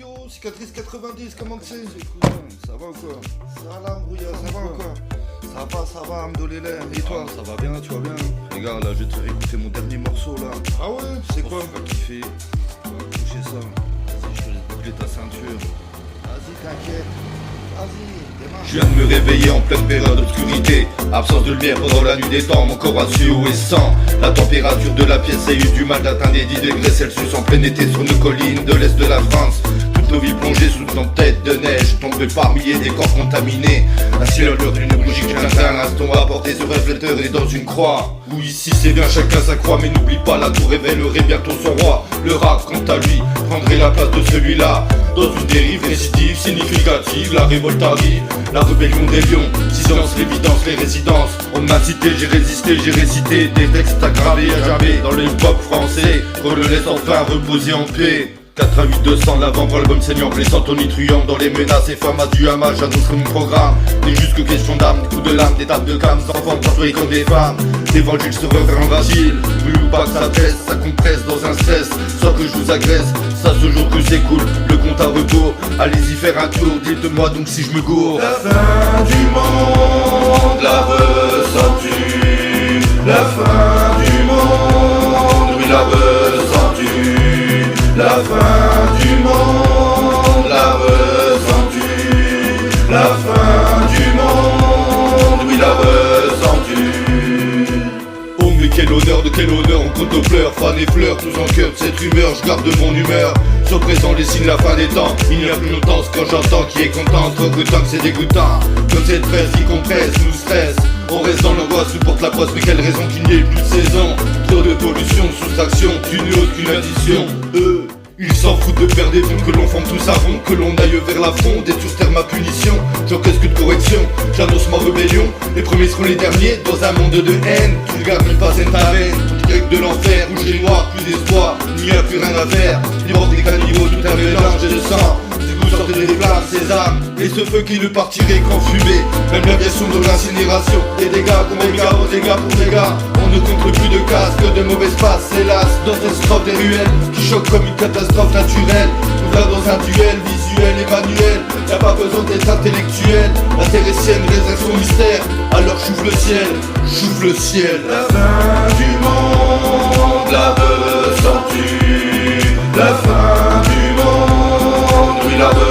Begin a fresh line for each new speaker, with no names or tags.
Yo, cicatrice 90, comment que c'est? Ça va ou quoi? Ça va l'embrouillard, ça va ou quoi? Ça va, Amdolélé. Et toi?
Ça va bien,
tu vas bien?
Regarde, là, je vais te faire écouter mon dernier morceau, là.
Ah ouais? C'est quoi?
Tu vas kiffer. Tu vas coucher ça. Vas-y, je te laisse boucler ta ceinture.
Vas-y, t'inquiète. Vas-y, démarre.
Je viens de me réveiller en pleine période d'obscurité. Absence de lumière pendant la nuit des temps, mon corps a sué et sang. La température de la pièce a eu du mal d'atteindre les 10 degrés Celsius en plein été sur nos collines de l'est de la France. Toutes nos vies plongées sous une tempête de neige, tombées par milliers des corps contaminés. Ainsi l'odeur d'une bougie qui un instant apporté ce réflecteur et dans une croix. Où ici c'est bien chacun sa croix, mais n'oublie pas la tour révélerait bientôt son roi. Le rap quant à lui prendrait la place de celui-là. Dans une dérive récidive significative, la révolte arrive, la rébellion des lions. Silence, l'évidence, les résidences. On m'a cité, j'ai résisté, j'ai récité des textes aggravés à jamais dans le hip-hop français. Qu'on le laisse enfin reposer en paix. 88 200 l'avant-bras, l'album saignant, blessant, tonitruant dans les menaces et format du hamas, j'annoncerai mon programme. N'est juste que question d'âme, des coups de lame, des tables de cam, enfants tatoués comme des femmes. L'évangile se revient facile, plus ou pas que ça pèse, ça compresse dans un stress, soit que je vous agresse, ça ce jour que s'écoule, le compte à rebours, allez-y faire un tour, dites-moi donc si je me gourre.
La fin du monde, la ressens-tu? La fin du monde, oui la ressens-tu? La fin du monde, la ressens-tu? La fin du monde, oui la ressens-tu?
Oh mais quel honneur, on compte aux pleurs, fans et fleurs, tous en cœur de cette rumeur, je garde mon humeur. Sur présent les signes la fin des temps, il n'y a plus longtemps ce quand j'entends qui est content, trop que tant que c'est dégoûtant. Comme cette presse qui compresse, nous stresse, on reste dans l'angoisse, supporte la poisse, mais quelle raison qu'il n'y ait plus de saison. Trop de pollution, soustraction, d'une autre qu'une addition. Ils s'en foutent de perdre des fonds, que l'on forme tous à rond, que l'on aille vers la fronde et sur terre ma punition. J'encaisse que de correction, j'annonce ma rébellion. Les premiers seront les derniers dans un monde de haine. Tu ne gardes même pas cette taverne, direct de l'enfer, rouge et noir, plus d'espoir, il n'y a plus rien à faire. Libre des caniveaux, tout un mélange de sang. Si vous sortez des flammes, ces armes, et ce feu qui ne partirait qu'en fumée. Même l'aviation de l'incinération, des dégâts comme des gars, aux dégâts pour dégâts. On ne compte plus de casse que de mauvaises passes, hélas. Dans cette strophe des ruelles, qui choquent comme une catastrophe naturelle. Nous va dans un duel visuel et manuel. Y'a pas besoin d'être intellectuel. La terre est sienne, réserve son mystère. Alors j'ouvre le ciel, j'ouvre le ciel.
La fin du monde, la ressens-tu? La fin du monde, oui la ressens-tu?